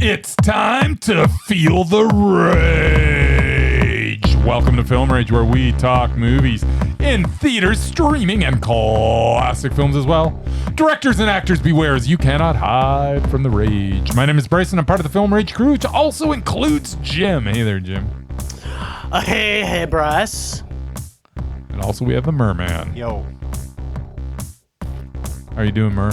It's time to feel the rage. Welcome to Film Rage, where we talk movies in theaters, streaming, and classic films as well. Directors and actors beware, as you cannot hide from the rage. My name is Bryce, and I'm part of the Film Rage crew, which also includes Jim. Hey there, Jim. Hey, Bryce. And also we have the Merman. Yo. How are you doing, Mer?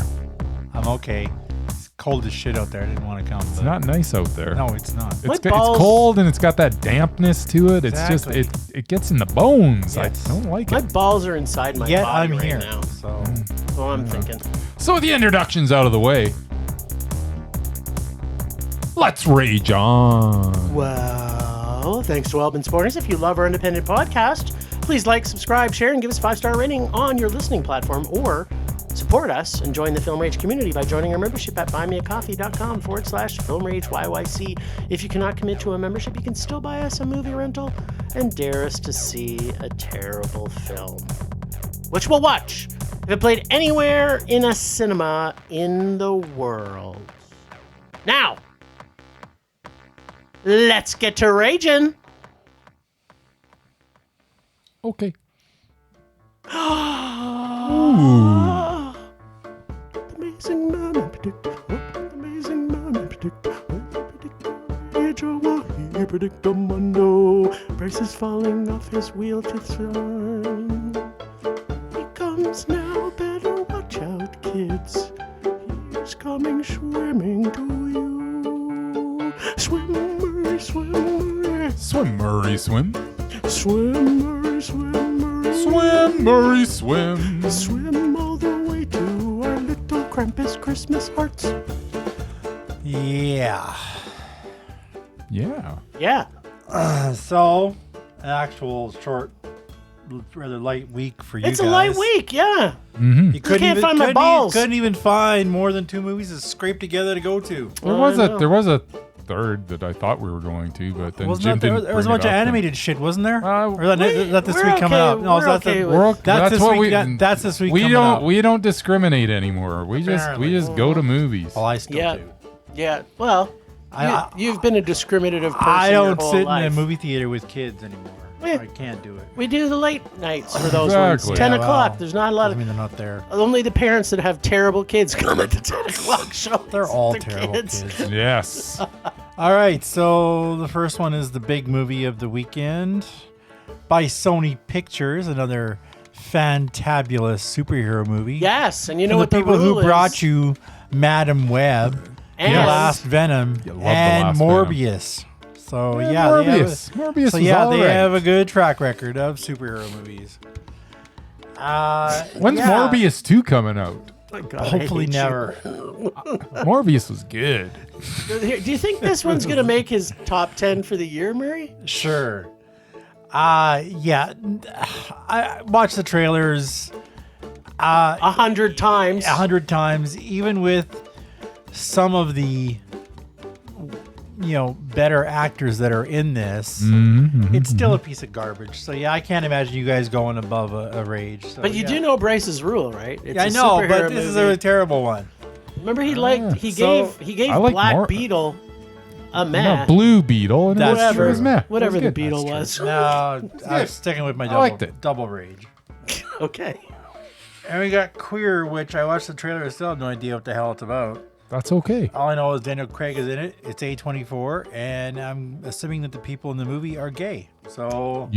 I'm okay. It's cold as shit out there. I didn't want to come. It's not nice out there. No, it's not. It's cold and it's got that dampness to it. Exactly. It's just it gets in the bones. Yes. I don't like My it. balls are inside my body I'm right here now. So That's what I'm thinking. So the introduction's out of the way. Let's rage on. Well, thanks to Albin Sporters. If you love our independent podcast, please like, subscribe, share, and give us a 5-star rating on your listening platform, or support us and join the Film Rage community by joining our membership at buymeacoffee.com/Film Rage YYC. If you cannot commit to a membership, you can still buy us a movie rental and dare us to see a terrible film, which we'll watch if it played anywhere in a cinema in the world. Now, let's get to raging. Okay. Ooh. Amazing man, amazing man, he predict the mundo. Bryce is falling off his wheel to turn. He comes now, better watch out, kids. He's coming swimming to you. Swim, Murray, swim, Murray. Swim, Murray, swim. Swim, Murray, swim, Murray. Swim, Murray, swim. Swim all the way to our little Krampus Christmas hearts. yeah. Yeah. Yeah. So, an actual short, rather light week for you guys. It's a light week, yeah. Mm-hmm. You couldn't can't even find my couldn't balls. Couldn't even find more than 2 movies to scrape together to go to. There was a third that I thought we were going to, but then Wasn't Jim that, didn't there was a bring bunch it of up. animated shit, wasn't there? Uh, or that this we're week coming okay- up? No, we're that's okay the, with- that's this what week. we. That's this week We coming don't. up. We don't discriminate anymore. We Apparently. just go to movies. Well, I still Yeah. do. Yeah. Well, you've been a discriminative person I your don't whole sit life. in a movie theater with kids anymore. Yeah. I can't do it. We do the late nights for those Exactly. ones. 10 Yeah, o'clock. well, There's not a lot I of... mean, they're not there. Only the parents that have terrible kids come at the 10 o'clock show. They're all terrible kids. Yes. All right, so the first one is the big movie of the weekend by Sony Pictures, another fantabulous superhero movie. Yes, and you know For what the people who rule is? brought you Madam Web, And- The Last Venom, You love The and Last Morbius. So Yeah, yeah, Morbius. they have Morbius so was yeah, all they right. have a good track record of superhero movies. When's yeah, Morbius 2 coming out? My God, I Hopefully hate you. never. Morbius was good. Do you think this one's going to make his top 10 for the year, Murray? Sure. Yeah. I watched the trailers 100 times. 100 times, even with some of the better actors that are in this. It's still a piece of garbage. So yeah, I can't imagine you guys going above a rage. So, But you do know Bryce's rule, right? It's Yeah, I a know, superhero but this is a movie. terrible one. Remember, he So, gave I like Black Beetle a No, meh. Blue Beetle. And That's it true. was meh. Whatever It the was good. Beetle was. No, I'm sticking with my I liked it. double rage. Okay. And we got Queer, which I watched the trailer. I still have no idea what the hell it's about. That's okay. All I know is Daniel Craig is in it. It's A24, and I'm assuming that the people in the movie are gay. So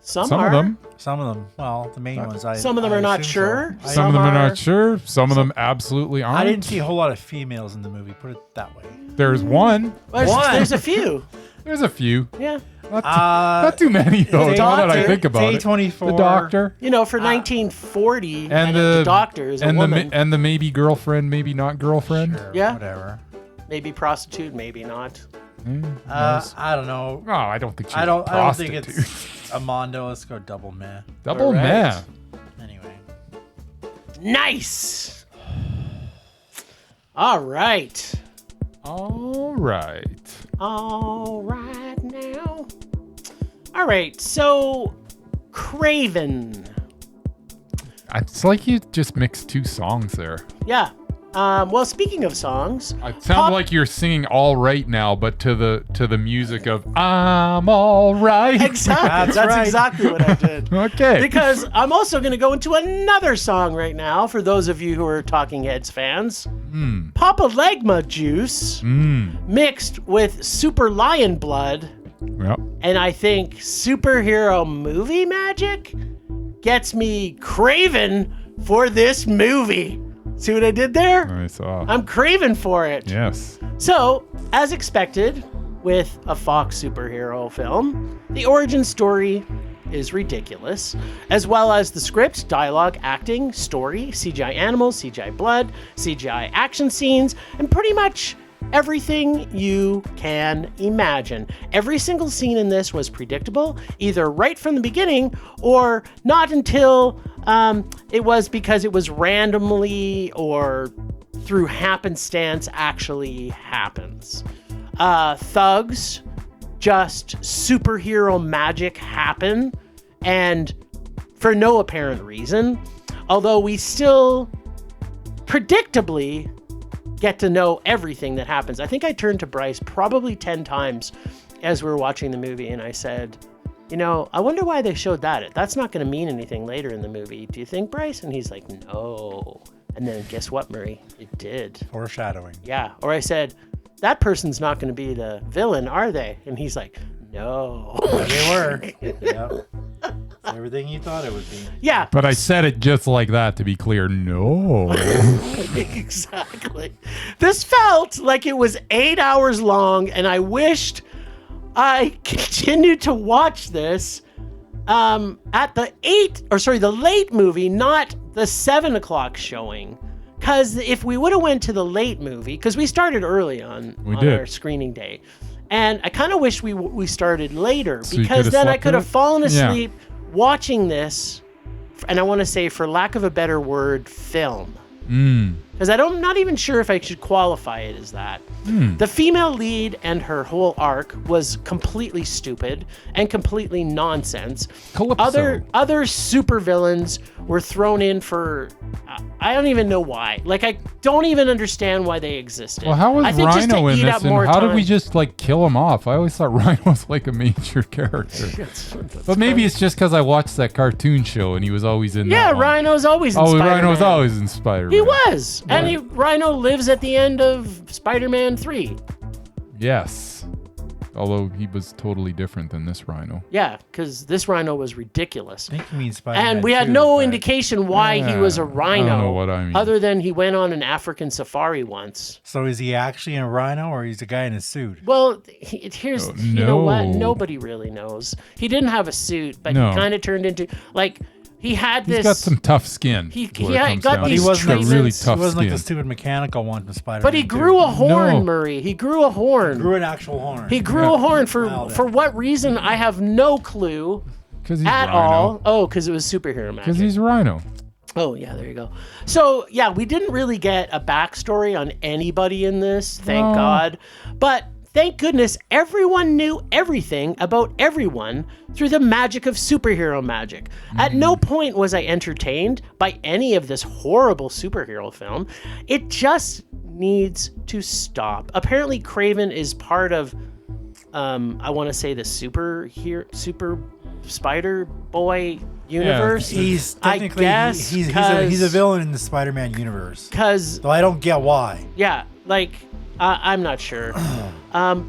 Some of are. them. some of them, well, the main ones. Some of them are not sure. So. Some of them are are- not sure. Some of them absolutely aren't. I didn't see a whole lot of females in the movie. Put it that way. There's one. There's a few. There's a few. Yeah. Not too many though. Now that I think about it. A24. The doctor. You know, for 1940, And the the doctor is a and woman. the maybe girlfriend, maybe not girlfriend. Sure, Yeah. Whatever. Maybe prostitute, maybe not. I don't know. Oh, I don't think she's I don't think prostitute. it's a Mondo. Let's go double meh. Double All right. meh. Anyway. Nice. All right. All right. All right now. All right. So, Kraven. It's like you just mixed two songs there. Yeah. Well, speaking of songs, It sounds like you're singing "All Right" now, but to the music of "I'm All Right." exactly. That's right. exactly what I did. Okay. Because I'm also going to go into another song right now for those of you who are Talking Heads fans. Papa Legma juice mixed with Super Lion blood, Yep. and I think superhero movie magic gets me Kraven for this movie. See what I did there? I saw. I'm craving for it. Yes. So, as expected, with a Fox superhero film, the origin story is ridiculous, as well as the script, dialogue, acting, story, CGI animals, CGI blood, CGI action scenes, and pretty much everything you can imagine. Every single scene in this was predictable, either right from the beginning or not until it was because it was randomly or through happenstance actually happens. Thugs, just superhero magic happen, and for no apparent reason, although we still predictably get to know everything that happens. I think I turned to Bryce probably 10 times as we were watching the movie, and I said, you know, I wonder why they showed that. That's not going to mean anything later in the movie. Do you think, Bryce? And he's like, no. And then guess what, Murray? It did. Foreshadowing. Yeah. Or I said, that person's not going to be the villain, are they? And he's like, no. They were. Yep. It's everything you thought it would be. Yeah. But I said it just like that to be clear. No. Exactly. This felt like it was 8 hours long, and I wished I continued to watch this at the late movie, not the 7 o'clock showing. Because if we would have went to the late movie, because we started early on our screening day, and I kind of wish we started later, So because then I could have fallen Yeah. asleep watching this, and I want to say, for lack of a better word, film. Because I'm not even sure if I should qualify it as that. The female lead and her whole arc was completely stupid and completely nonsense. Calypso. Other supervillains were thrown in for I don't even know why. Like, I don't even understand why they existed. Well, how was I think just to Rhino in eat this? up And more how did time. we just like kill him off? I always thought Rhino was like a major character. But maybe it's just because I watched that cartoon show and he was always in Yeah, that one. Rhino's always in Oh, Spider-Man. Rhino was always in Spider-Man. He was. And Rhino lives at the end of Spider-Man 3. Yes. Although he was totally different than this Rhino. Yeah, because this Rhino was ridiculous. I think you mean Spider-Man And we had 2, no but indication why he was a rhino. I don't know what I mean. Other than he went on an African safari once. So is he actually a rhino or he's a guy in a suit? Well, here's, you know what? no. Nobody really knows. He didn't have a suit, but No. he kind of turned into, like, he had He's this. got some tough skin. He- is what he it had comes got down to. these He wasn't treatments. really He tough wasn't like the skin. stupid mechanical one from Spider-Man. But he grew a horn, No. Murray. He grew a horn. Grew an actual horn. He grew a horn Wow, for what reason? I have no clue 'Cause he's at Rhino. all. Oh, because it was superhero magic. Because he's a Rhino. Oh, yeah, there you go. So, yeah, we didn't really get a backstory on anybody in this, thank No. God. But thank goodness everyone knew everything about everyone through the magic of superhero magic. At no point was I entertained by any of this horrible superhero film. It just needs to stop. Apparently, Kraven is part of, I want to say, the super Spider Boy universe. He's I technically guess he's a 'cause- villain in the Spider-Man universe. Because, Though I don't get why. yeah, like, I'm not sure.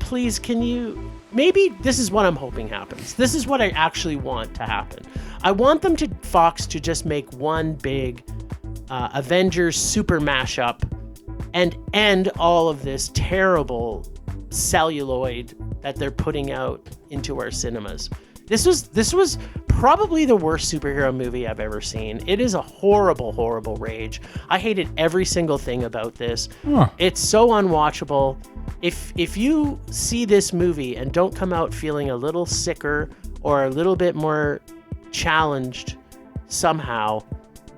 Please, can you... Maybe this is what I'm hoping happens. This is what I actually want to happen. I want them to, Fox, to just make one big Avengers super mashup and end all of this terrible celluloid that they're putting out into our cinemas. This was probably the worst superhero movie I've ever seen. It is a horrible, horrible rage. I hated every single thing about this. Huh. It's so unwatchable. If you see this movie and don't come out feeling a little sicker or a little bit more challenged somehow,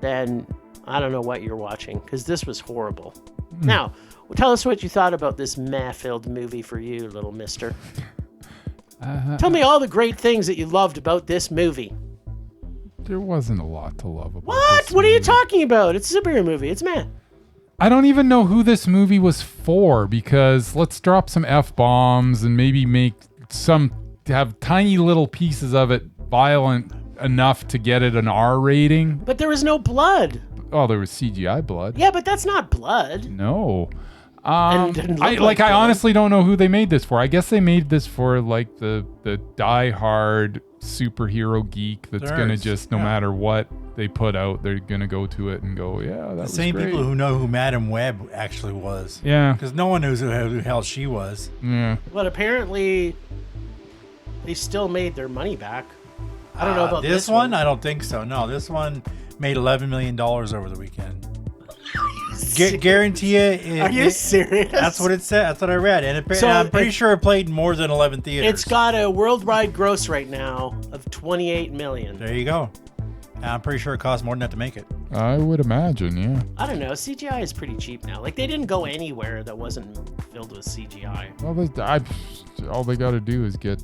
then I don't know what you're watching, because this was horrible. Now, tell us what you thought about this meh-filled movie for you, little mister. Tell me all the great things that you loved about this movie. There wasn't a lot to love about What? this What are you movie. talking about? It's a superhero movie. It's meh. I don't even know who this movie was for, because let's drop some F-bombs and maybe have tiny little pieces of it violent enough to get it an R rating. But there was no blood. Oh, there was CGI blood. Yeah, but that's not blood. No. Didn't look like I blood. honestly don't know who they made this for. I guess they made this for like the die-hard superhero geek that's gonna just no matter what they put out, they're gonna go to it and go, yeah, that was Same great. people who know who Madam Web actually was. Yeah. Because no one knows who the hell she was. Yeah. But apparently, they still made their money back. I don't know about this one. I don't think so. No, this one made $11 million over the weekend. Guarantee you. Are you serious? That's what it said. That's what I read, and I'm pretty sure it played more than 11 theaters. It's got a worldwide gross right now of $28 million. There you go. And I'm pretty sure it cost more than that to make it. I would imagine, yeah. I don't know. CGI is pretty cheap now. Like, they didn't go anywhere that wasn't filled with CGI. Well, all they got to do is get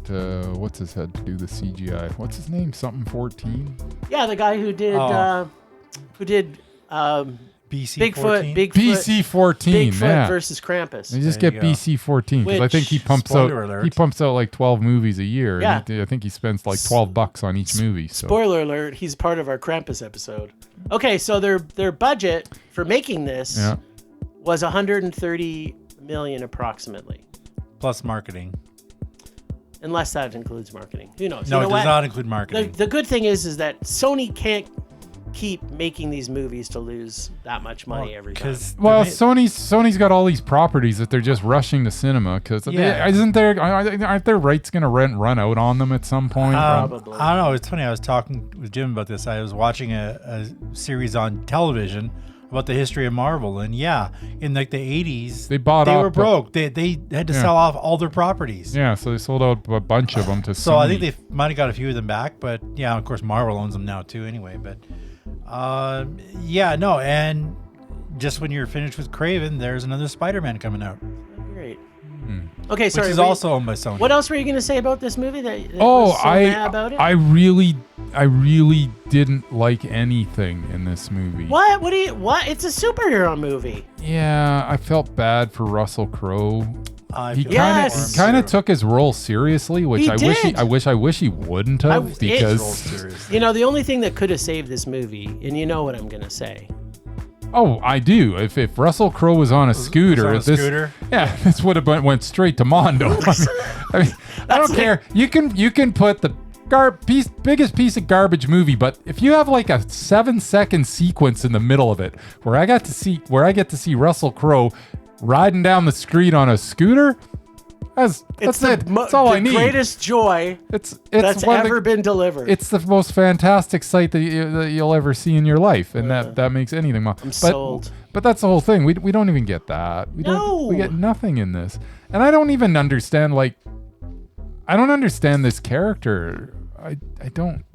what's his head to do the CGI. What's his name? Something 14. Yeah, the guy who did BC Bigfoot, BC 14. Bigfoot Yeah. versus Krampus. They just There get you go. BC 14 because I think he pumps Spoiler alert. He pumps out like 12 movies a year. Yeah. And I think he spends like $12 on each movie. So. Spoiler alert, he's part of our Krampus episode. Okay, so their budget for making this was $130 million approximately. Plus marketing. Unless that includes marketing. Who knows? No, You know it does what? not include marketing. The good thing is that Sony can't keep making these movies to lose that much money every time. Well, Sony's got all these properties that they're just rushing to cinema because aren't their rights going to run out on them at some point? Probably. I don't know. It's funny. I was talking with Jim about this. I was watching a series on television about the history of Marvel, and in like the 80s, they were broke. They had to sell off all their properties. Yeah, so they sold out a bunch of them to Sony. So I think they might have got a few of them back, but of course Marvel owns them now too. Anyway, but. And just when you're finished with Kraven, there's another Spider-Man coming out. Great. Okay, sorry. Which is also owned by Sony. What else were you going to say about this movie that was so mad about it? I really didn't like anything in this movie. What? What? It's a superhero movie. Yeah, I felt bad for Russell Crowe. He Yes. kind of took his role seriously, which He I did. wish he wouldn't have because You know, the only thing that could have saved this movie, and you know what I'm going to say. Oh, I do. If Russell Crowe was on a scooter, this would have went straight to Mondo. I mean, I don't care. You can put the biggest piece of garbage movie, but if you have like a 7-second sequence in the middle of it where I get to see Russell Crowe riding down the street on a scooter, that's it. That's all I need. The greatest joy that's ever been delivered. It's the most fantastic sight that you'll ever see in your life, and that makes anything. Sold. But that's the whole thing. We don't even get that. We get nothing in this, and I don't even understand. I don't understand this character. I don't.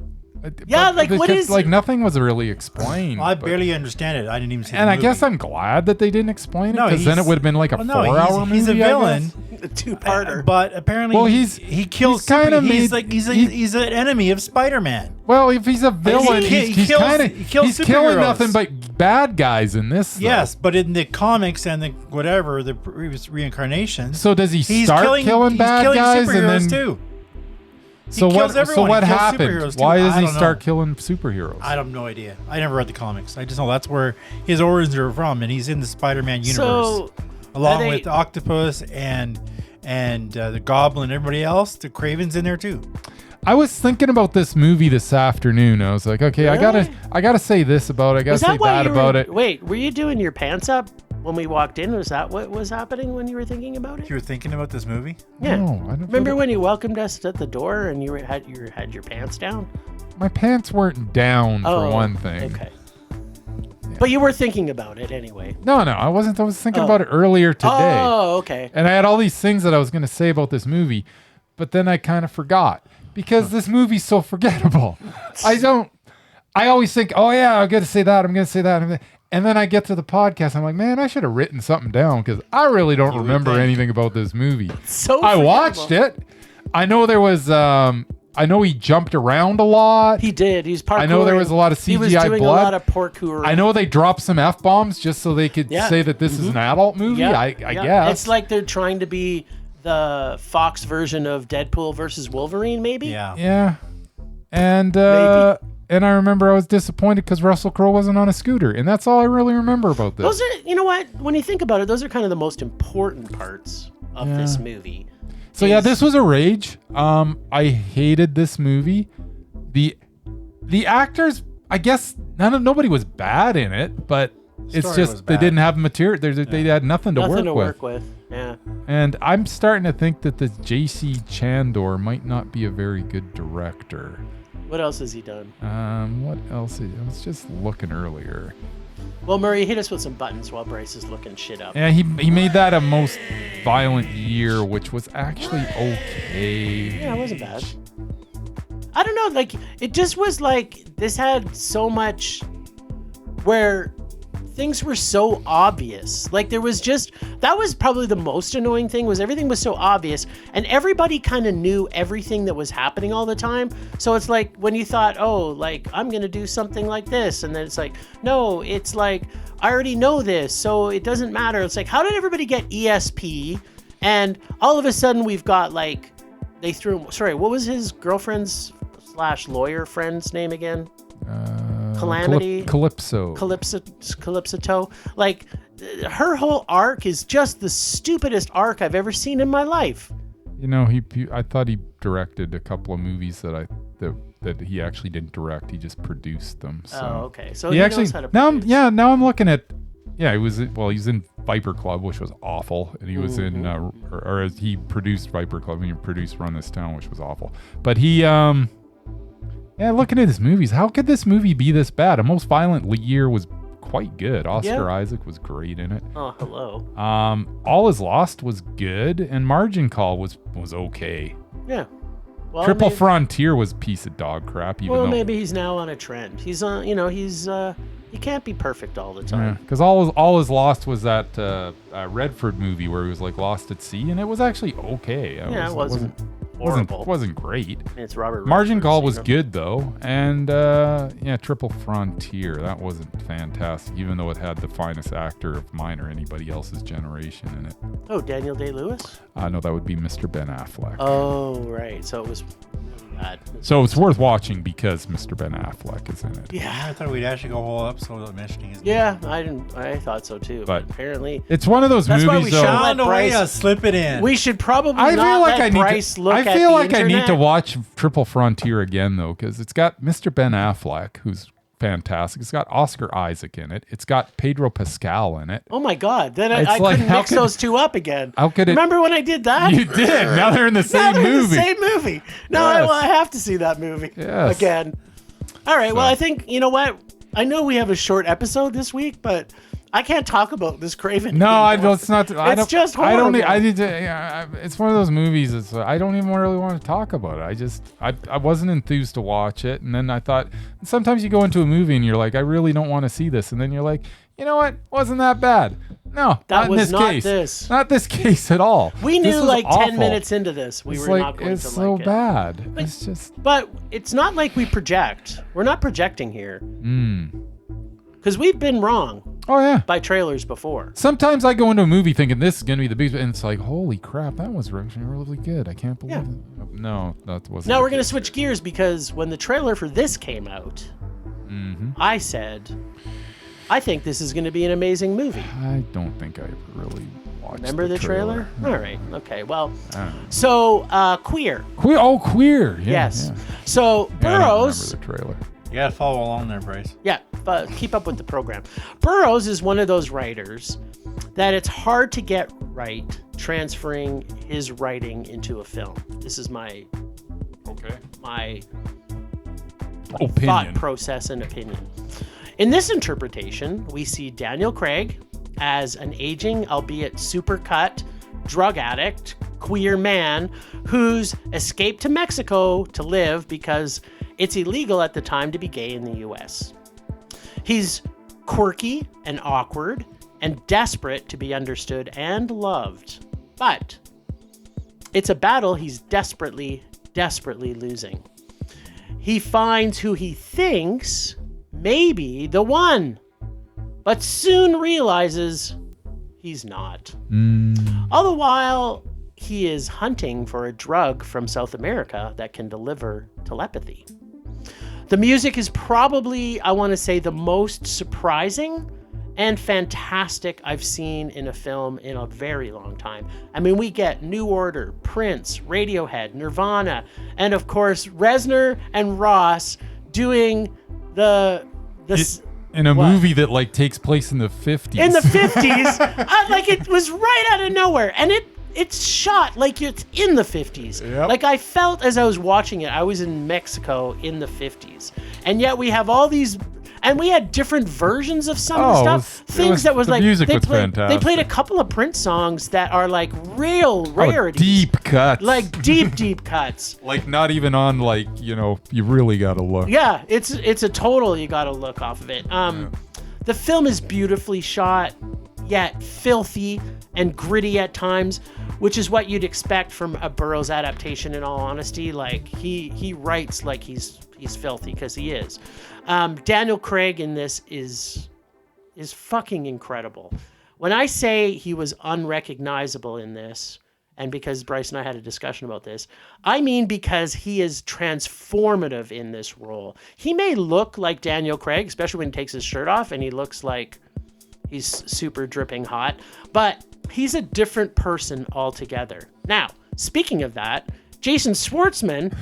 Nothing was really explained. I barely understand it. I didn't even see And the I movie. guess I'm glad that they didn't explain it, because then it would have been like a 4-hour movie. He's a villain. A two-parter. But apparently, he kills. He's an enemy of Spider-Man. Well, if he's a villain, he's killing nothing but bad guys in this. Yes, but in the comics and the previous reincarnations. So does he start killing bad guys and then too? So what happened? Why does he start killing superheroes? I have no idea. I never read the comics. I just know that's where his origins are from, and he's in the Spider-Man universe, along with Octopus and the Goblin and everybody else. The Kraven's in there too. I was thinking about this movie this afternoon. I was like, okay, really? I gotta say this about it. I gotta say that about it. Wait, were you doing your pants up when we walked in? Was that what was happening when you were thinking about it? You were thinking about this movie? Yeah. No, I don't Remember when you welcomed us at the door and you had your pants down? My pants weren't down for one thing. Okay. Yeah. But you were thinking about it anyway. No, I wasn't. I was thinking about it earlier today. Oh, okay. And I had all these things that I was going to say about this movie, but then I kind of forgot because this movie's so forgettable. I always think, oh yeah, I'm going to say that. I'm going to say that. And then I get to the podcast. I'm like, man, I should have written something down because I really don't remember anything about this movie. So I watched it. I know there was I know he jumped around a lot. He did. He's parkouring. I know there was a lot of CGI He was doing blood. a lot of parkour. I know they dropped some F-bombs just so they could say that this is an adult movie. I guess. It's like they're trying to be the Fox version of Deadpool versus Wolverine, maybe? Yeah. And I remember I was disappointed because Russell Crowe wasn't on a scooter. And that's all I really remember about this. Those are, you know what? When you think about it, those are kind of the most important parts of this movie. So this was a rage. I hated this movie. The actors, I guess nobody was bad in it, but it's just they didn't have material. They had nothing to work with. Yeah. And I'm starting to think that the J.C. Chandor might not be a very good director. What else has he done? What else? I was just looking earlier. Well, Murray, hit us with some buttons while Bryce is looking shit up. Yeah, he made that a Most Violent Year, which was actually okay. Yeah, it wasn't bad. I don't know, like, it just was like, this had so much where things were so obvious. Like, there was just, that was probably the most annoying thing, was everything was so obvious, and everybody kind of knew everything that was happening all the time. So it's like, when you thought, oh, like, I'm going to do something like this, and then it's like, no, it's like, I already know this, so it doesn't matter. It's like, how did everybody get ESP? And all of a sudden we've got, like, they threw, what was his girlfriend's / lawyer friend's name again? Calamity, Calypso. Like, her whole arc is just the stupidest arc I've ever seen in my life. You know, I thought he directed a couple of movies that he actually didn't direct. He just produced them. So. Oh, okay. So he actually knows how to produce. Now I'm looking at. Yeah, he was in Viper Club, which was awful, and he was in or he produced Viper Club and he produced Run This Town, which was awful. But he yeah, looking at his movies, how could this movie be this bad? A Most Violent Year was quite good. Oscar Isaac was great in it. Oh, hello. All Is Lost was good, and Margin Call was okay. Yeah. Well, Triple Frontier was a piece of dog crap. Maybe he's now on a trend. He's on, he can't be perfect all the time. Because All Is Lost was that Redford movie where he was like lost at sea, and it was actually okay. It wasn't horrible. Wasn't great. It's Robert. Margin Call was good though, and Triple Frontier, that wasn't fantastic, even though it had the finest actor of mine or anybody else's generation in it. Oh, Daniel Day-Lewis? No, that would be Mr. Ben Affleck. Oh, right. So it was really bad. So it's worth watching because Mr. Ben Affleck is in it. Yeah, I thought we'd actually go a whole episode without mentioning his name. Yeah, I thought so too. But apparently, it's one of those movies. Why we found a way to slip it in. We should probably let Bryce look at the internet. I feel like I need to watch Triple Frontier again though, because it's got Mr. Ben Affleck, who's fantastic. It's got Oscar Isaac in it. It's got Pedro Pascal in it. Oh my God! Then I couldn't mix those two up again. How could it? Remember when I did that? You did. Now they're in the same movie. Same movie. No, I have to see that movie again. All right. So. Well, I think you know what. I know we have a short episode this week, but I can't talk about this Kraven. No, it's not. It's just horrible. I need to. It's one of those movies. I don't even really want to talk about it. I wasn't enthused to watch it, and then I thought. Sometimes you go into a movie and you're like, I really don't want to see this, and then you're like, you know what? Wasn't that bad? No, not in this case. Not this case at all. We knew like awful. 10 minutes into this we were not going to like it. It's so bad. It's just. But it's not like we project. We're not projecting here. Because we've been wrong. Oh, yeah. By trailers before. Sometimes I go into a movie thinking this is going to be the biggest, and it's like, holy crap, that was really good. I can't believe it. No, that wasn't. Now we're going to switch gears because when the trailer for this came out, I said, I think this is going to be an amazing movie. I don't think I really watched Remember the trailer? No. All right. Okay. Well, so Queer. Queer. Yeah, yes. Yeah. So Burroughs. I don't remember the trailer. You gotta follow along there, Bryce. Yeah, but keep up with the program. Burroughs is one of those writers that it's hard to get right transferring his writing into a film. This is my opinion. Thought process and opinion. In this interpretation, we see Daniel Craig as an aging, albeit supercut, drug addict, queer man who's escaped to Mexico to live because it's illegal at the time to be gay in the US. He's quirky and awkward and desperate to be understood and loved. But it's a battle he's desperately desperately losing. He finds who he thinks may be the one, but soon realizes he's not. All the while, he is hunting for a drug from South America that can deliver telepathy. The music is probably, I want to say, the most surprising and fantastic I've seen in a film in a very long time. I mean, we get New Order, Prince, Radiohead, Nirvana, and of course, Reznor and Ross doing in a movie that like takes place in the 50s. In the 50s, like it was right out of nowhere, and it's shot like it's in the 50s. Yep. Like I felt as I was watching it, I was in Mexico in the 50s, and yet we have all these. And we had different versions of some of the stuff. The music was fantastic. They played a couple of Prince songs that are like real rarities. Deep cuts. Like deep cuts. Like not even on like, you really got to look. Yeah, it's a total you got to look off of it. The film is beautifully shot, yet filthy and gritty at times, which is what you'd expect from a Burroughs adaptation, in all honesty. Like he writes like he's filthy, because he is. Daniel Craig in this is fucking incredible. When I say he was unrecognizable in this, and because Bryce and I had a discussion about this, I mean because he is transformative in this role. He may look like Daniel Craig, especially when he takes his shirt off and he looks like he's super dripping hot, but he's a different person altogether. Now, speaking of that, Jason Schwartzman,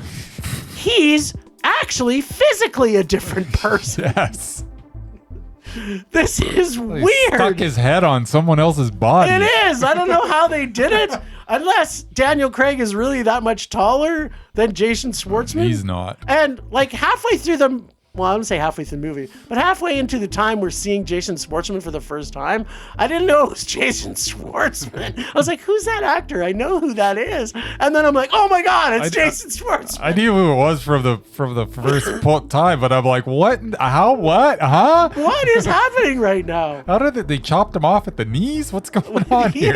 he's actually physically a different person. Yes. This is weird. Stuck his head on someone else's body. It is. I don't know how they did it, unless Daniel Craig is really that much taller than Jason Schwartzman. He's not. And like halfway through the... Well, I wouldn't say halfway through the movie, but halfway into the time we're seeing Jason Schwartzman for the first time, I didn't know it was Jason Schwartzman. I was like, who's that actor? I know who that is. And then I'm like, oh my God, it's Jason Schwartzman. I knew who it was from the first time, but I'm like, what? How? What? Huh? What is happening right now? How did they chopped him off at the knees? What's going on here?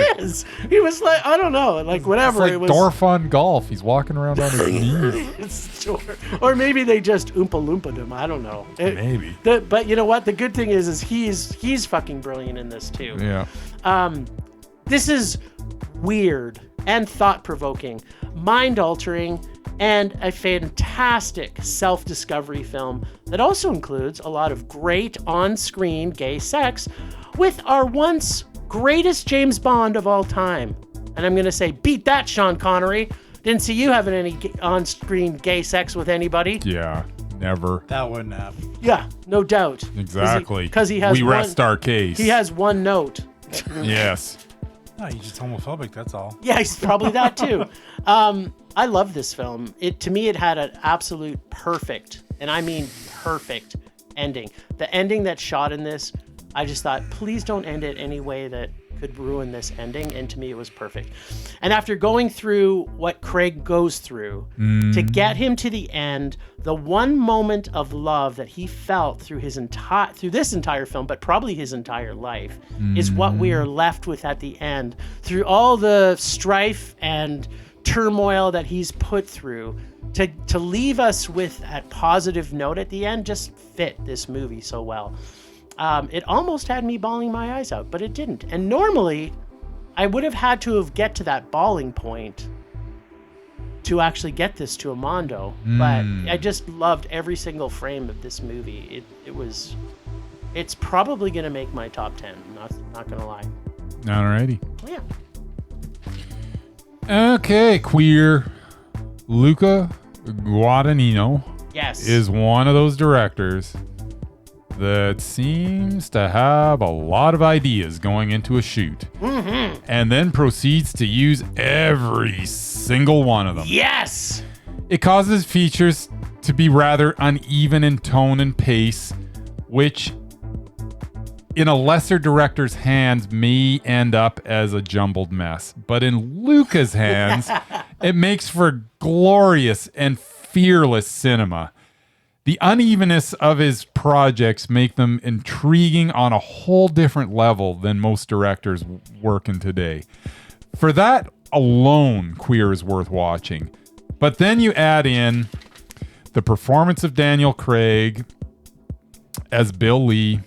He was like, I don't know, like whatever. It's like Dorfon Golf. He's walking around on his knees. Or maybe they just Oompa Loompa him. I don't know. Maybe. But you know what? The good thing is he's fucking brilliant in this too. Yeah. This is weird and thought-provoking, mind-altering, and a fantastic self-discovery film that also includes a lot of great on-screen gay sex with our once greatest James Bond of all time. And I'm going to say, beat that, Sean Connery. Didn't see you having any on-screen gay sex with anybody. Yeah, never. That wouldn't happen. Yeah, no doubt. Exactly. Because he has rest our case. He has one note. Yes. No, he's just homophobic, that's all. Yeah, he's probably that too. I love this film. To me, it had an absolute perfect, and I mean perfect, ending. The ending that's shot in this, I just thought, please don't end it any way that could ruin this ending, and to me it was perfect. And after going through what Craig goes through to get him to the end, the one moment of love that he felt through this entire film, but probably his entire life, is what we are left with at the end. Through all the strife and turmoil that he's put through, to leave us with that positive note at the end just fit this movie so well. It almost had me bawling my eyes out, but it didn't. And normally, I would have had to get to that bawling point to actually get this to Amando. But I just loved every single frame of this movie. It's probably going to make my top 10. Not going to lie. Alrighty. Yeah. Okay, queer. Luca Guadagnino is one of those directors that seems to have a lot of ideas going into a shoot, and then proceeds to use every single one of them. Yes! It causes features to be rather uneven in tone and pace, which in a lesser director's hands may end up as a jumbled mess. But in Luca's hands, it makes for glorious and fearless cinema. The unevenness of his projects make them intriguing on a whole different level than most directors working today. For that alone, Queer is worth watching. But then you add in the performance of Daniel Craig as Bill Lee,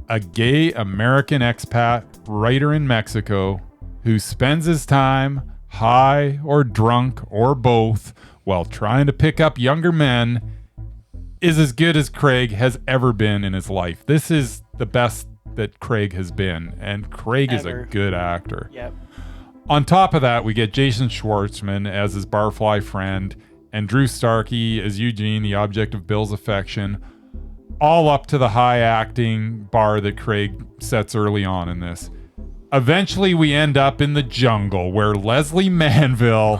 a gay American expat writer in Mexico who spends his time high or drunk or both while trying to pick up younger men, is as good as Craig has ever been in his life. This is the best that Craig has been, and Craig is a good actor. Yep. On top of that, we get Jason Schwartzman as his barfly friend and Drew Starkey as Eugene, the object of Bill's affection, all up to the high acting bar that Craig sets early on in this. Eventually, we end up in the jungle where Leslie Manville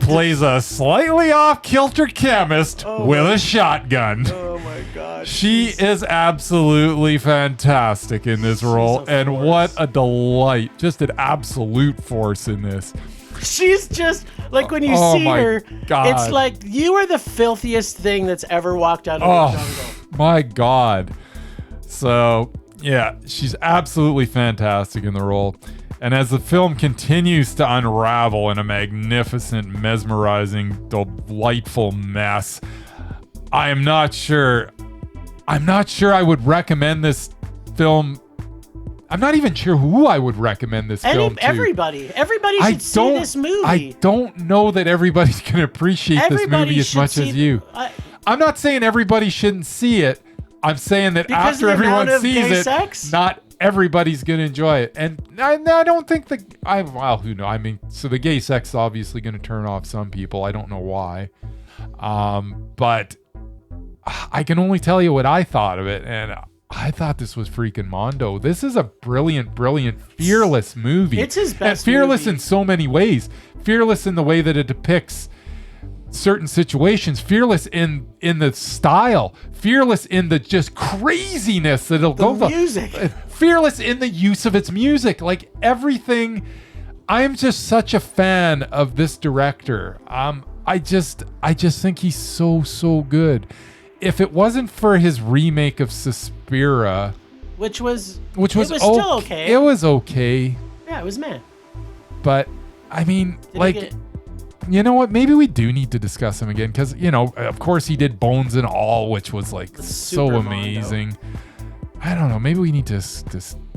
plays a slightly off-kilter chemist with a shotgun. Oh my God. She is absolutely fantastic in this role, and what a delight. Just an absolute force in this. She's just like, when you see her, it's like you are the filthiest thing that's ever walked out of the jungle. My God. So, yeah, she's absolutely fantastic in the role. And as the film continues to unravel in a magnificent, mesmerizing, delightful mess, I'm not sure I would recommend this film. I'm not even sure who I would recommend this film to. Everybody should see this movie. I don't know that everybody's going to appreciate this movie as much as you. I'm not saying everybody shouldn't see it. I'm saying that after everyone sees it, not everybody's going to enjoy it. And I don't think who knows? I mean, so the gay sex is obviously going to turn off some people. I don't know why. But I can only tell you what I thought of it. And I thought this was freaking Mondo. This is a brilliant, fearless movie. It's his best fearless movie. In so many ways. Fearless in the way that it depicts certain situations, fearless in the style, fearless in the just craziness that it'll go. Music. Fearless in the use of its music. Like everything. I'm just such a fan of this director. I just think he's so good. If it wasn't for his remake of Suspiria, which was still okay. It was okay. Yeah, it was meh. But I mean, you know what? Maybe we do need to discuss him again because, of course he did Bones and All, which was like so amazing. Mondo. I don't know. Maybe we need to.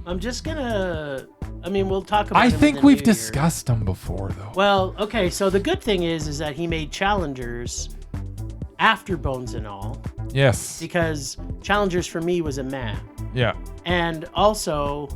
I'm just gonna. I mean, we'll talk about. I think we've discussed him before, though. Well, okay. So the good thing is that he made Challengers after Bones and All. Yes. Because Challengers for me was a meh. Yeah. And also,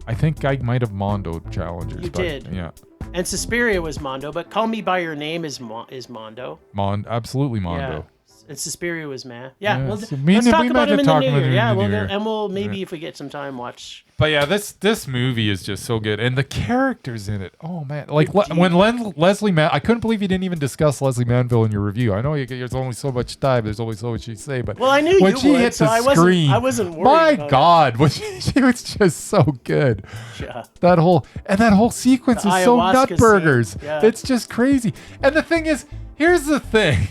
I think I might have Mondoed Challengers. You did. Yeah. And Suspiria was Mondo, but Call Me By Your Name is Mondo. Absolutely Mondo. Yeah. And Suspiria was meh. Yeah, yeah. Let's talk about him in the new year. Yeah, we'll maybe if we get some time, watch. But yeah, this movie is just so good, and the characters in it. Oh man, like when Leslie I couldn't believe you didn't even discuss Leslie Manville in your review. I know there's only so much time. There's only so much you say, but well, I knew when you she would, hit so the screen, I wasn't worried. My about God, she was just so good. Yeah. That whole sequence is so nutburgers. Yeah. It's just crazy. And the thing is, here's the thing.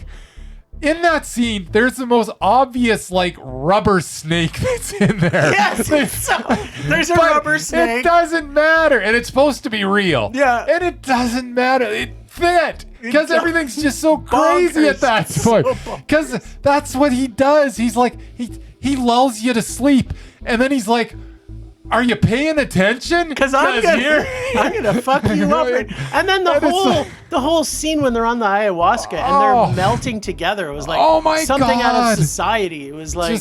In that scene, there's the most obvious, rubber snake that's in there. Yes, there's a rubber snake. It doesn't matter, and it's supposed to be real. Yeah. And it doesn't matter. It fit. Because everything's just so crazy at that point. Because that's what he does. He's like, he lulls you to sleep, and then he's like, are you paying attention? Because I'm gonna fuck you up. And then the whole scene when they're on the ayahuasca and they're melting together. It was like something out of Society. It was like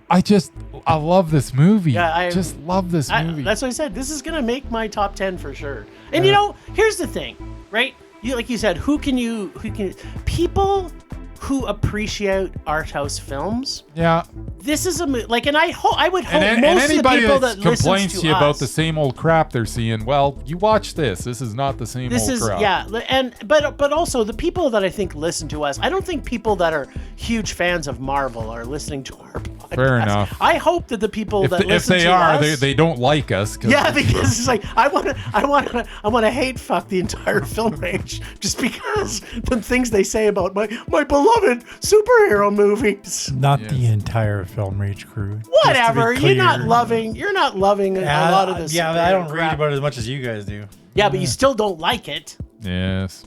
I love this movie. Yeah, I just love this movie. That's what I said. This is gonna make my top 10 for sure. And here's the thing, right? Like you said, people who appreciate art house films. Yeah. This is a movie. And I would hope and most of the people that complains to you about us, the same old crap they're seeing. Well, you watch this. This is not the same old crap. Yeah, but also the people that I think listen to us. I don't think people that are huge fans of Marvel are listening to our podcast. Fair enough. I hope that the people that listen to us, they don't like us. Yeah, because it's like I want to hate fuck the entire film range just because the things they say about my beloved superhero movies. Not the entire film rage crew. Whatever. You're not loving a lot of this. Yeah, I don't read about it as much as you guys do. Yeah, but you still don't like it. Yes.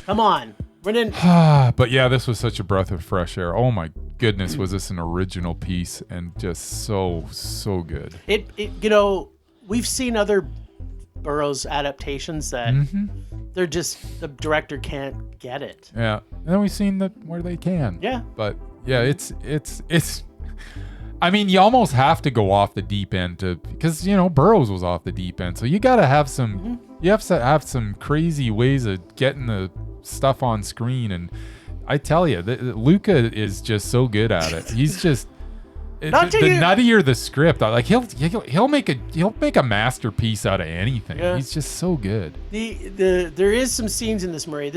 Come on. But yeah, this was such a breath of fresh air. Oh my goodness, was this an original piece and just so good. It we've seen other Burroughs adaptations that they're just, the director can't get it. Yeah. And then we've seen where they can. Yeah. But yeah, it's I mean, you almost have to go off the deep end because Burroughs was off the deep end. So you got to have some you have to have some crazy ways of getting the stuff on screen, and I tell you, Luca is just so good at it. He's just the nuttier the script, like he'll make a masterpiece out of anything. Yeah. He's just so good. There is some scenes in this, Murray.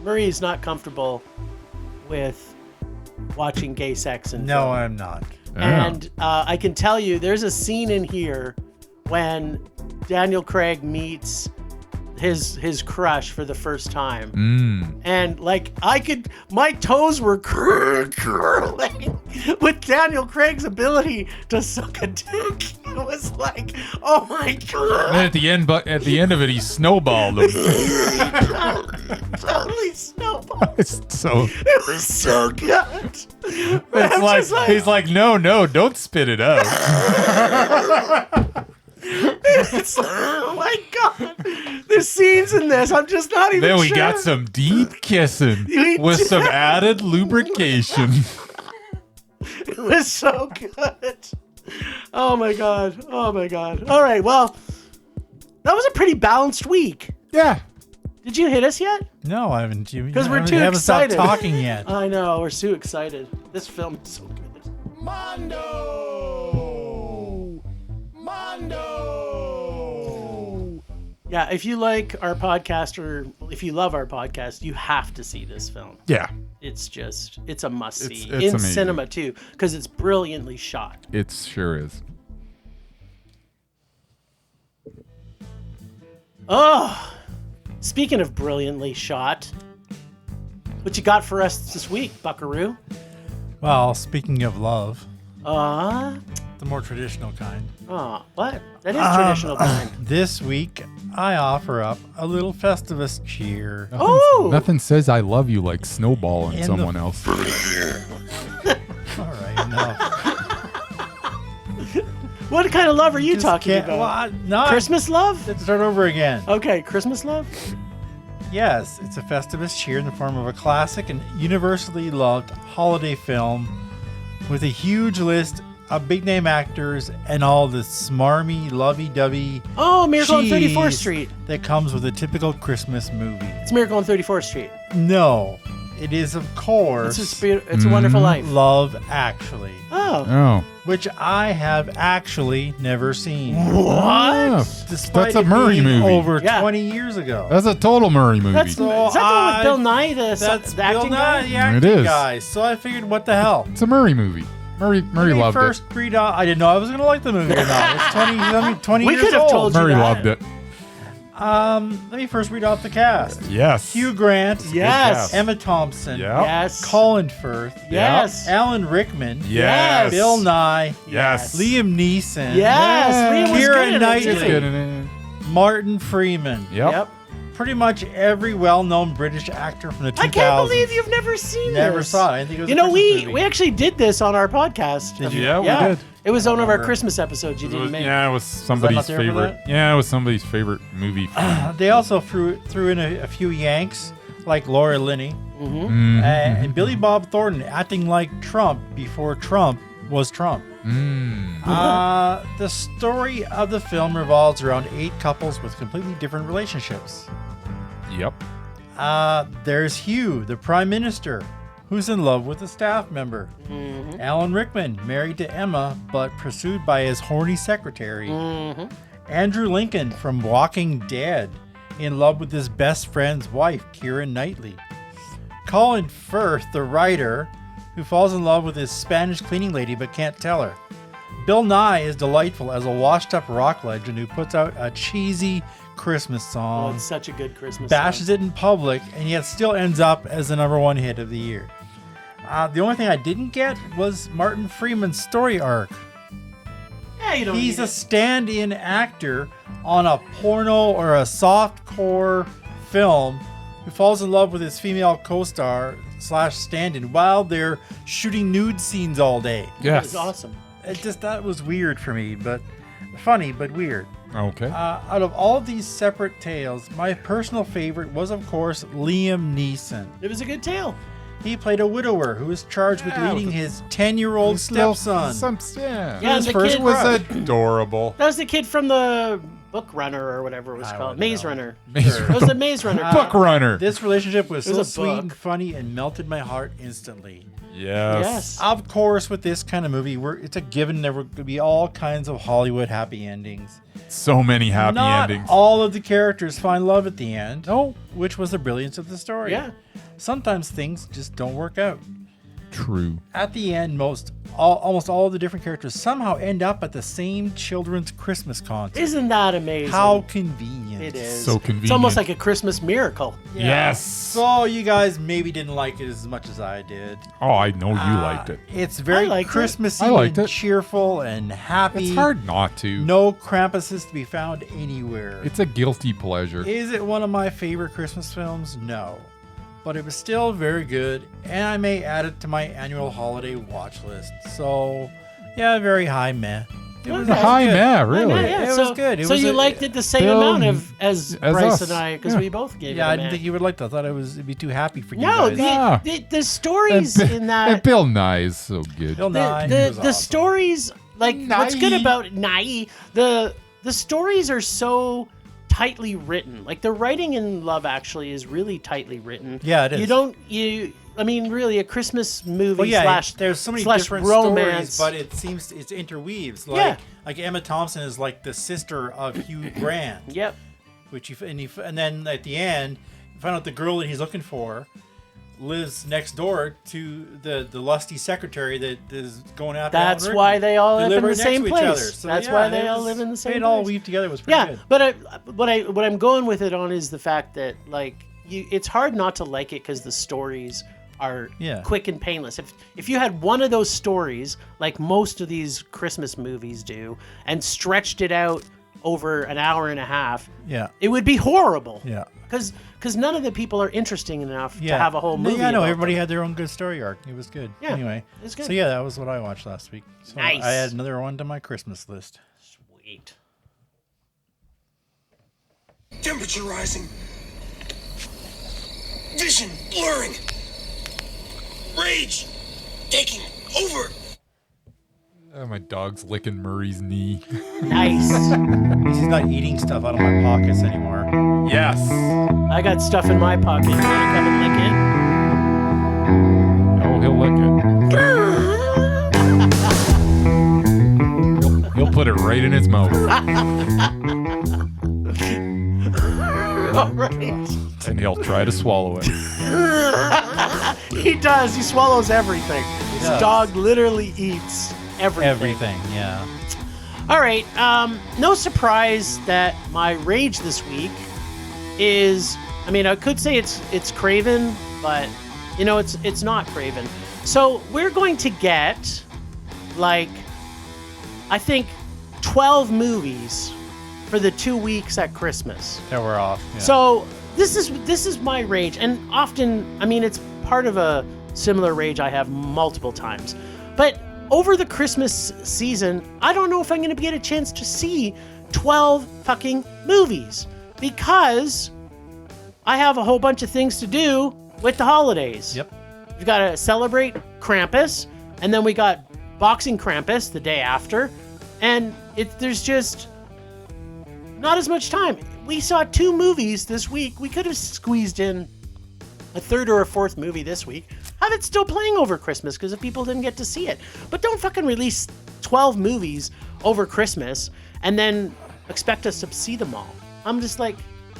Murray is not comfortable with watching gay sex and no, I'm not. And I can tell you, there's a scene in here when Daniel Craig meets his crush for the first time, and like my toes were curling with Daniel Craig's ability to suck a dick. It was like, oh my god! And then at the end of it, he snowballed him. Totally snowballed. It was so good. It's like he's like, no, don't spit it out. It's like, oh my god, there's scenes in this I'm just not even then we got some deep kissing with some added lubrication. It was so good. Oh my god, all right, well, that was a pretty balanced week. Yeah. Did you hit us yet? No, I haven't. Because we're too excited. Stopped talking yet. I know, we're too excited. This film is so good. Mondo! Yeah, if you like our podcast, or if you love our podcast, you have to see this film. Yeah. It's a must-see. It's in amazing. Cinema, too, because it's brilliantly shot. It sure is. Oh, speaking of brilliantly shot, what you got for us this week, Buckaroo? Well, speaking of love. The more traditional kind. What? That is traditional kind. This week, I offer up a little Festivus cheer. Nothing says I love you like Snowball and someone else. All right, enough. What kind of love are you talking about? Christmas love? Let's start over again. Okay, Christmas love? Yes, it's a Festivus cheer in the form of a classic and universally loved holiday film with a huge list of big-name actors and all the smarmy, lovey-dovey Miracle on 34th Street. That comes with a typical Christmas movie. It's Miracle on 34th Street. No, it is, of course, It's a Wonderful Life. Love Actually. Oh. Which I have actually never seen. What? Despite That's a Murray movie. Over 20 years ago. That's a total Murray movie. Is that the one with Bill Nye, the acting guy? The acting guy. So I figured, what the hell? It's a Murray movie. Murray loved it. I didn't know I was going to like the movie or not. It's 20 we years could have old. told you Murray that. loved it. Let me first read off the cast. Yes. Hugh Grant. Yes. Emma Thompson. Yep. Yes. Colin Firth. Yes. Alan Rickman. Yes. Bill Nye. Yes. Liam Neeson. Yes. Liam was Keira good Knightley. Martin Freeman. Yep. Pretty much every well-known British actor from the 2000s. I can't believe you've never seen this. Never saw it. I think it was a Christmas movie. We actually did this on our podcast. Did you? Yeah, we did. It was one of our Christmas episodes you didn't make. Yeah, it was somebody's favorite. Yeah, it was somebody's favorite movie. They also threw in a few Yanks, like Laura Linney, and Billy Bob Thornton acting like Trump before Trump was Trump. The story of the film revolves around 8 couples with completely different relationships. Yep. There's Hugh, the Prime Minister, who's in love with a staff member. Alan Rickman, married to Emma, but pursued by his horny secretary. Andrew Lincoln from Walking Dead, in love with his best friend's wife, Keira Knightley. Colin Firth, the writer, who falls in love with his Spanish cleaning lady but can't tell her. Bill Nye is delightful as a washed-up rock legend who puts out a cheesy Christmas song. Oh, it's such a good Christmas bashes song. it in public, and yet still ends up as the #1 hit of the year. The only thing I didn't get was Martin Freeman's story arc. Yeah, He's a stand-in actor on a porno or a softcore film who falls in love with his female co-star / stand-in while they're shooting nude scenes all day. That was awesome. That was weird for me, but funny, but weird. Okay. Out of all of these separate tales, my personal favorite was, of course, Liam Neeson. It was a good tale. He played a widower who was charged with leading his 10-year-old stepson. Yeah, his first was adorable. That was the kid from the Book Runner or whatever it was called. Maze Runner. Maze It was the Maze Runner. Book Runner. This relationship was so a sweet book. and funny and melted my heart instantly. Yes. Of course, with this kind of movie, it's a given there will be all kinds of Hollywood happy endings. So many happy Not endings. all of the characters find love at the end. No. Which was the brilliance of the story. Yeah. Sometimes things just don't work out. True. At the end, almost all of the different characters somehow end up at the same children's Christmas concert. Isn't that amazing? How convenient. It is. So convenient. It's almost like a Christmas miracle. Yes. So you guys maybe didn't like it as much as I did. Oh, I know you liked it. It's very liked it. Christmassy I liked and it. cheerful and happy. It's hard not to. No Krampuses to be found anywhere. It's a guilty pleasure. Is it one of my favorite Christmas films? No. But it was still very good, and I may add it to my annual holiday watch list. So, yeah, very high meh. It was high good. meh, really. Yeah. It was good. It So was you a- liked it the same Bill amount as Bryce us. and I, because Yeah. we both gave it Yeah, a I didn't man. think you would like that. I thought it'd be too happy for you No, guys. Yeah. the stories in And that Bill Nye is so good. Bill Nye the was the awesome. stories, like what's good Nye. about Nye, the stories are so tightly written. Like the writing in Love Actually is really tightly written. Yeah, it is. I mean, really, a Christmas movie Well, yeah, slash there's so many slash different romance. stories, but it seems it interweaves. Yeah. Like Emma Thompson is like the sister of Hugh Grant. Yep. And then at the end, you find out the girl that he's looking for lives next door to the lusty secretary that is going out. That's why they all live in the right next same to each place. other. So, That's yeah, why they it all was- live in the same It all place. weaved together. It was pretty Yeah, good. but what I'm going with it on is the fact that like it's hard not to like it because the stories are quick and painless. If you had one of those stories like most of these Christmas movies do and stretched it out over an hour and a half, it would be horrible. Yeah. Because none of the people are interesting enough to have a whole movie. Yeah, I know. about Everybody them. had their own good story arc. It was good. Yeah, Anyway, it's good. So yeah, that was what I watched last week. So Nice. I had another one to my Christmas list. Sweet. Temperature rising. Vision blurring. Rage taking over. My dog's licking Murray's knee. Nice. He's not eating stuff out of my pockets anymore. Yes. I got stuff in my pocket. You want to come and lick it? Oh, he'll lick it. He'll put it right in his mouth. All right. And he'll try to swallow it. He does. He swallows everything. His does. dog literally eats everything. Everything, yeah. All right. No surprise that my rage this week is. I mean, I could say it's Kraven, but it's not Kraven. So we're going to get like I think 12 movies for the 2 weeks at Christmas. That we're off. Yeah. So this is my rage, and often, I mean, it's part of a similar rage I have multiple times. But over the Christmas season, I don't know if I'm going to get a chance to see 12 fucking movies because I have a whole bunch of things to do with the holidays. Yep. We've got to celebrate Krampus, and then we got Boxing Krampus the day after, and there's just not as much time. We saw 2 movies this week. We could have squeezed in a third or a fourth movie this week. Have it still playing over Christmas because if people didn't get to see it. But don't fucking release 12 movies over Christmas and then expect us to see them all. I'm just like,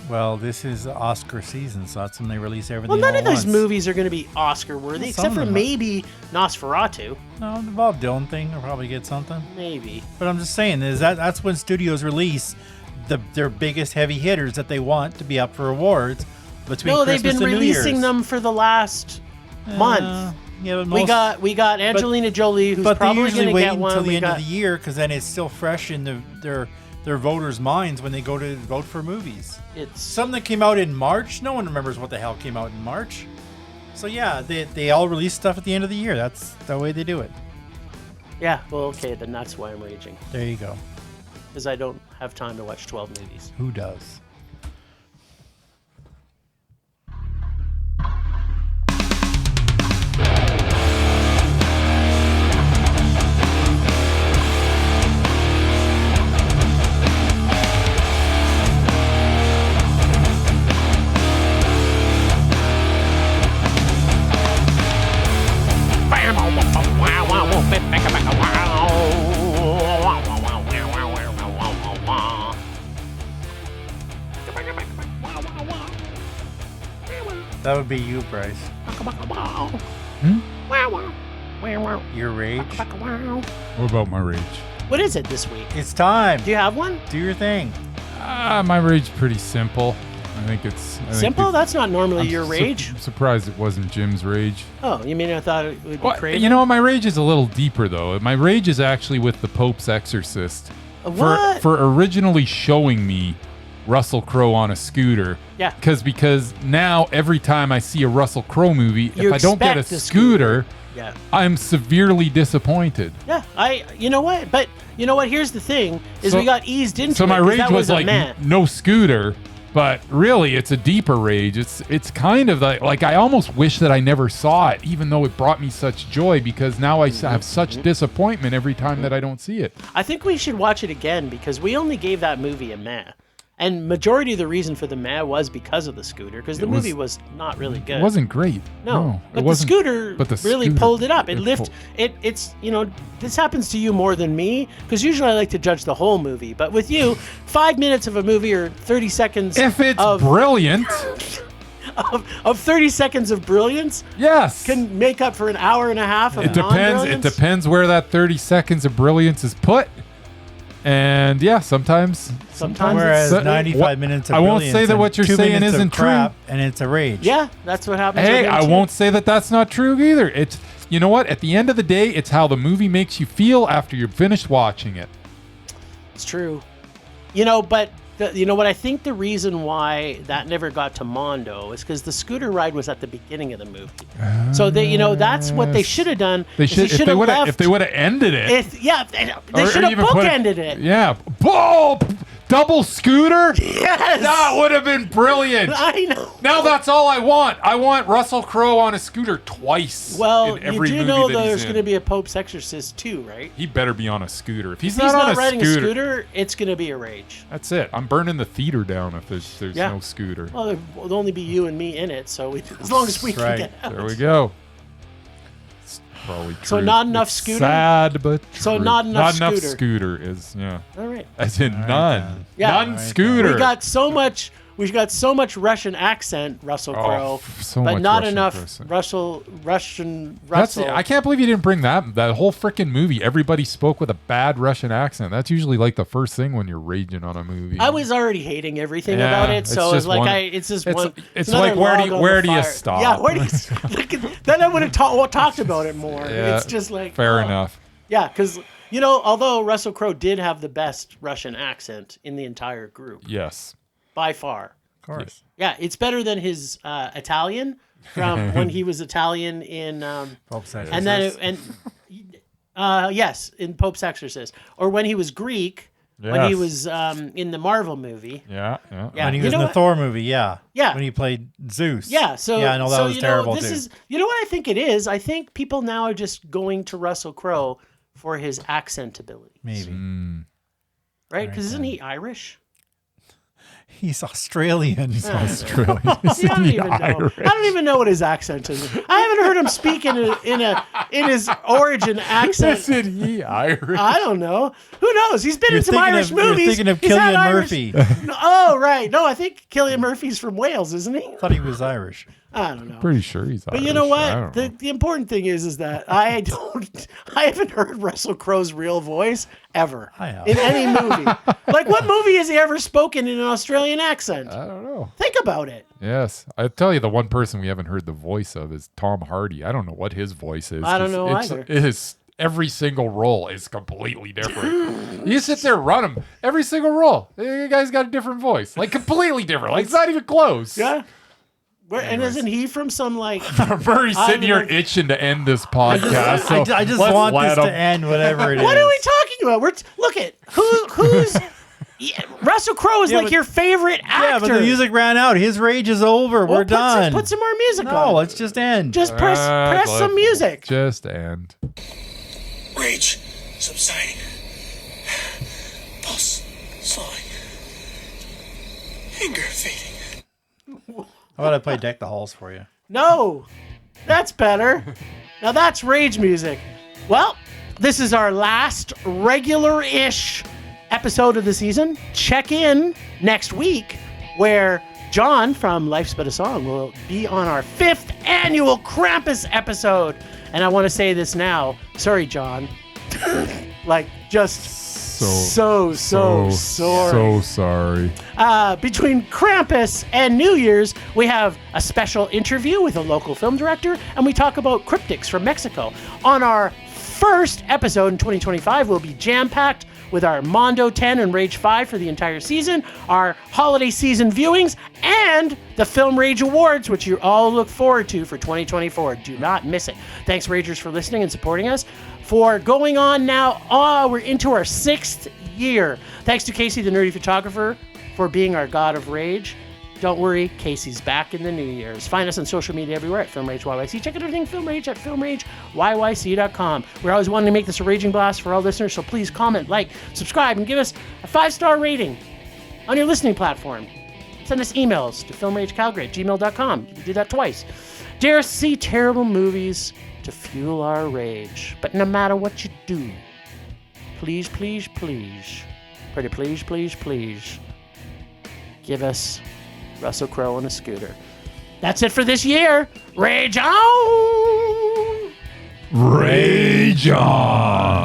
Well, this is Oscar season, so that's when they release everything. well, none all of those once. movies are going to be Oscar worthy, Well, some except of for them are. maybe Nosferatu. No, the Bob Dylan thing will probably get something. Maybe. But I'm just saying that's when studios release their biggest heavy hitters that they want to be up for awards between No, Christmas they've been and New releasing Year's. them for the last month. Yeah, but We got Angelina Jolie, who's but they probably usually going to wait get until one. the We end got of the year because then it's still fresh in their their voters' minds when they go to vote for movies. It's something that came out in March. No one remembers what the hell came out in March. So yeah, they all release stuff at the end of the year. That's the way they do it. Yeah, well, okay, then that's why I'm raging. There you go. Because I don't have time to watch 12 movies. Who does? That would be you, Bryce. Your rage? What about my rage? What is it this week? It's time. Do you have one? Do your thing. My rage's pretty simple. I think it's... Simple? That's not normally your rage. I'm surprised it wasn't Jim's rage. Oh, you mean I thought it would be crazy? You know what? My rage is a little deeper, though. My rage is actually with the Pope's Exorcist. What? For originally showing me Russell Crowe on a scooter. Yeah. Because now every time I see a Russell Crowe movie, You if I don't get a expect the scooter, Yeah. I'm severely disappointed. Yeah, you know what? But you know what? Here's the thing: is we got eased into. So my it 'cause rage that was a like man. no scooter, but really it's a deeper rage. It's kind of like I almost wish that I never saw it, even though it brought me such joy, because now I have such disappointment every time that I don't see it. I think we should watch it again because we only gave that movie a meh. And majority of the reason for the meh was because of the scooter, because the movie was not really good. It wasn't great. No, it but the wasn't, scooter but the really scooter- pulled it up. It's this happens to you more than me, because usually I like to judge the whole movie. But with you, 5 minutes of a movie or 30 seconds If it's of brilliant, of 30 seconds of brilliance yes. can make up for an hour and a half of It depends. It non-brilliance. depends where that 30 seconds of brilliance is put. And yeah, sometimes Whereas So- 95 minutes of I won't brilliance say that and what you're 2 saying minutes of isn't true. crap, and it's a rage. Yeah, that's what happens. Hey, with him I too. won't say that that's not true either. It's, you know what? At the end of the day, it's how the movie makes you feel after you've finished watching it. It's true. But you know what? I think the reason why that never got to Mondo is because the scooter ride was at the beginning of the movie. So that's what they should have done. They should if they would have ended it. They or should have even put bookended it. Yeah. Oh, double scooter? Yes. That would have been brilliant. I know. Now that's all I want. I want Russell Crowe on a scooter twice. Well, in every you do movie know that he's there's in. going to be a Pope's Exorcist too, right? He better be on a scooter. If he's If he's not on not a riding scooter, a scooter, it's going to be a rage. that's it. I'm burning the theater down if there's Yeah. no scooter. Well, there will only be you and me in it, so as long as we That's can right. get out. There we go. It's probably So true. not enough It's scooter? Sad, but So true. not enough enough scooter. scooter is, yeah. All right. As in right, none. then. Yeah. None All right, scooter. We got so much Russian accent, Russell Crowe, so but much not Russian enough accent. Russian That's Russell. it. I can't believe you didn't bring that whole freaking movie. Everybody spoke with a bad Russian accent. That's usually like the first thing when you're raging on a movie. I was already hating everything Yeah, about it, it's so it's just like one- it's just it's- one. it's another like, where do you- log on where the do you fire. stop? Yeah, where do you? Then I would have talked about it more. Yeah, It's just like fair oh. enough. Yeah, because although Russell Crowe did have the best Russian accent in the entire group Yes. by far. Of course. Yeah, it's better than his Italian when he was Italian in Pope's and then yes, in Pope's Exorcist, or when he was Greek when he Yes. was in the Marvel movie. Yeah. Yeah. When he You was in know the what? Thor movie, yeah. Yeah. When he played Zeus. Yeah, so yeah, I know that was terrible this too. is you know what I think it is. I think people now are just going to Russell Crowe for his accent ability, Maybe right? Because isn't he Irish? he's Australian. Australia. See, I don't even know. I don't even know what his accent is. I haven't heard him speak in his origin accent. Isn't he Irish? I don't know. Who knows? He's been You're in some thinking Irish of, movies. You're thinking of He's had Cillian Irish- Murphy. Oh, right. No, I think Cillian Murphy's from Wales, isn't he? I thought he was Irish. I don't know. Pretty sure he's Irish. But you know I what? don't know. The important thing is that I haven't heard Russell Crowe's real voice ever I have. in any movie. Like, what movie has he ever spoken in an Australian accent? I don't know. Think about it. Yes. I tell you, the one person we haven't heard the voice of is Tom Hardy. I don't know what his voice is. I don't 'cause know it's, either. It is every single role is completely different. You sit there, run them. Every single role, the guy's got a different voice, like completely different. Like it's not even close. Yeah. And isn't he from some like? Murray's sitting here itching to end this podcast. I just want this to end, whatever it is. What are we talking about? Look at who's. Yeah, Russell Crowe is like your favorite actor. Yeah, but the music ran out. His rage is over. We're done. Put some more music on. No, let's just end. Just press some music. Just end. Rage subsiding. Pulse slowing. Anger fading. How about I play Deck the Halls for you? No, that's better. Now that's rage music. Well, this is our last regular-ish episode of the season. Check in next week where John from Life's But a Song will be on our 5th annual Krampus episode. And I want to say this now. Sorry, John. Like, just so sorry. So sorry. Between Krampus and New Year's, we have a special interview with a local film director, and we talk about cryptics from Mexico. On our first episode in 2025, we'll be jam-packed with our Mondo 10 and Rage 5 for the entire season, our holiday season viewings, and the Film Rage Awards, which you all look forward to for 2024. Do not miss it. Thanks, Ragers, for listening and supporting us. For going on now, we're into our 6th year. Thanks to Casey, the nerdy photographer, for being our god of rage. Don't worry, Casey's back in the New Year's. Find us on social media everywhere at Film Rage YYC. Check out everything Film Rage at filmrageyyc.com. We're always wanting to make this a raging blast for all listeners, so please comment, like, subscribe, and give us a 5-star rating on your listening platform. Send us emails to filmragecalgary@gmail.com. You can do that twice. Dare us see terrible movies to fuel our rage. But no matter what you do, please, please, please, pretty please, please, please, give us Russell Crowe on a scooter. That's it for this year. Rage on! Rage on!